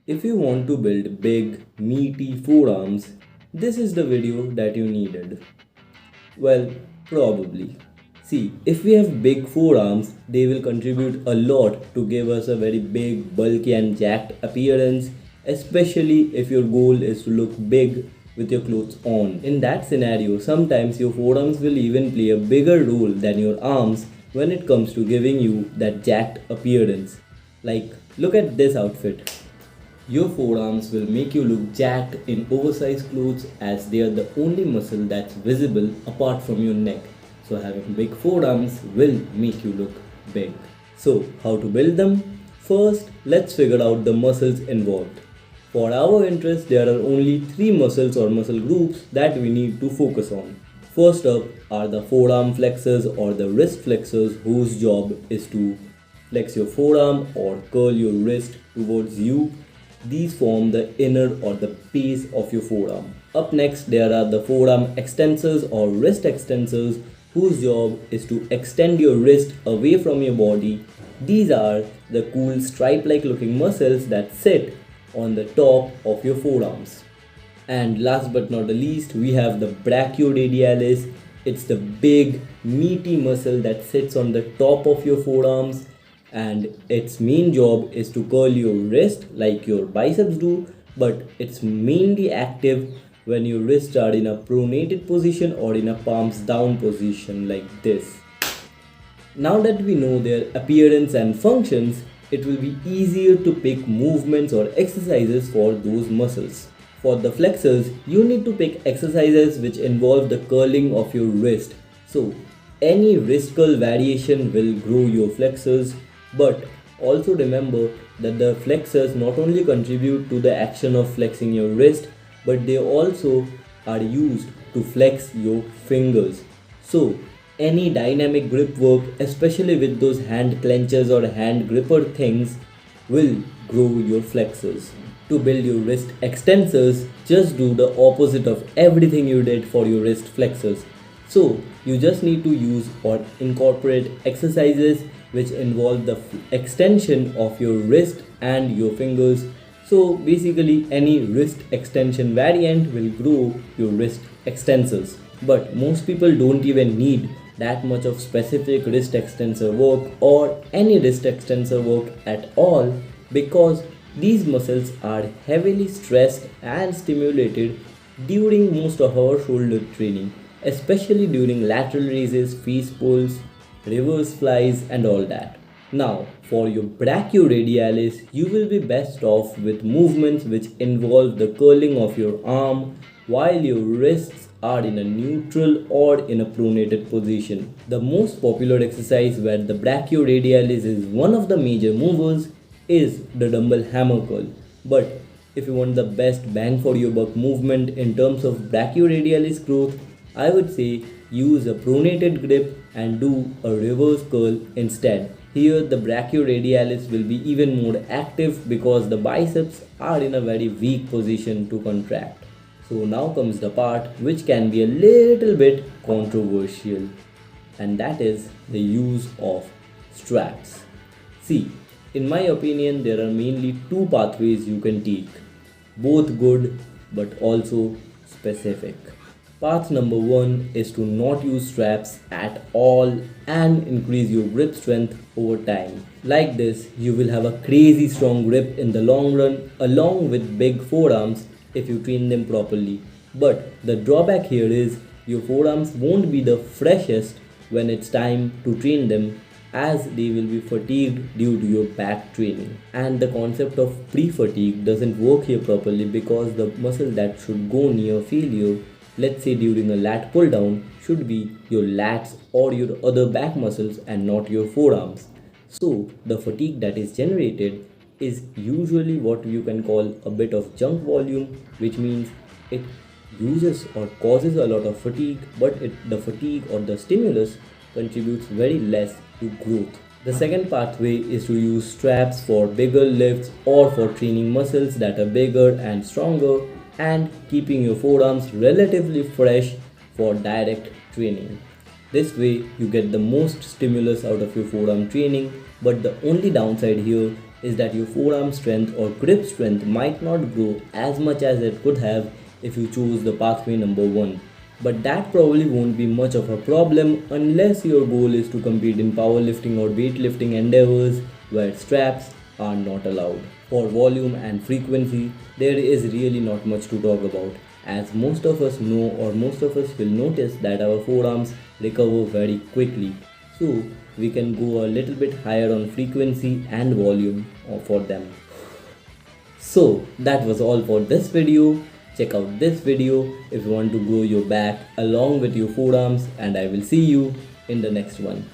If you want to build big, meaty forearms, this is the video that you needed. Well, probably. See, if we have big forearms, they will contribute a lot to give us a very big, bulky, and jacked appearance, especially if your goal is to look big with your clothes on. In that scenario, sometimes your forearms will even play a bigger role than your arms when it comes to giving you that jacked appearance. Like, look at this outfit. Your forearms will make you look jacked in oversized clothes as they are the only muscle that's visible apart from your neck. So having big forearms will make you look big. So how to build them? First, let's figure out the muscles involved. For our interest, there are only 3 muscles or muscle groups that we need to focus on. First up are the forearm flexors or the wrist flexors whose job is to flex your forearm or curl your wrist towards you. These form the inner or the base of your forearm. Up next, there are the forearm extensors or wrist extensors whose job is to extend your wrist away from your body. These are the cool stripe-like looking muscles that sit on the top of your forearms. And last but not the least, we have the brachioradialis. It's the big, meaty muscle that sits on the top of your forearms, and its main job is to curl your wrist like your biceps do, but it's mainly active when your wrists are in a pronated position or in a palms down position like this. Now that we know their appearance and functions, it will be easier to pick movements or exercises for those muscles. For the flexors, you need to pick exercises which involve the curling of your wrist. So, any wrist curl variation will grow your flexors, but also remember that the flexors not only contribute to the action of flexing your wrist, but they also are used to flex your fingers. So, any dynamic grip work, especially with those hand clenchers or hand gripper things, will grow your flexors. To build your wrist extensors, just do the opposite of everything you did for your wrist flexors. So, you just need to use or incorporate exercises which involve the extension of your wrist and your fingers. So, basically, any wrist extension variant will grow your wrist extensors. But most people don't even need that much of specific wrist extensor work or any wrist extensor work at all, because these muscles are heavily stressed and stimulated during most of our shoulder training, especially during lateral raises, face pulls, reverse flies, and all that. Now, for your brachioradialis, you will be best off with movements which involve the curling of your arm while your wrists are in a neutral or in a pronated position. The most popular exercise where the brachioradialis is one of the major movers is the dumbbell hammer curl. But if you want the best bang for your buck movement in terms of brachioradialis growth, I would say use a pronated grip and do a reverse curl instead. Here the brachioradialis will be even more active because the biceps are in a very weak position to contract. So now comes the part which can be a little bit controversial, and that is the use of straps. See, in my opinion, there are mainly 2 pathways you can take, both good but also specific. Path number 1 is to not use straps at all and increase your grip strength over time. Like this, you will have a crazy strong grip in the long run along with big forearms if you train them properly. But the drawback here is your forearms won't be the freshest when it's time to train them, as they will be fatigued due to your back training. And the concept of pre-fatigue doesn't work here properly because the muscle that should go near failure, let's say during a lat pull down, should be your lats or your other back muscles and not your forearms. So the fatigue that is generated is usually what you can call a bit of junk volume, which means it uses or causes a lot of fatigue, but the fatigue or the stimulus contributes very less to growth. The second pathway is to use straps for bigger lifts or for training muscles that are bigger and stronger and keeping your forearms relatively fresh for direct training. This way you get the most stimulus out of your forearm training, but the only downside here is that your forearm strength or grip strength might not grow as much as it could have if you choose the pathway number 1. But that probably won't be much of a problem unless your goal is to compete in powerlifting or weightlifting endeavors where straps are not allowed. For volume and frequency, there is really not much to talk about, as most of us know or most of us will notice that our forearms recover very quickly. So, we can go a little bit higher on frequency and volume for them. So that was all for this video. Check out this video if you want to grow your back along with your forearms, and I will see you in the next one.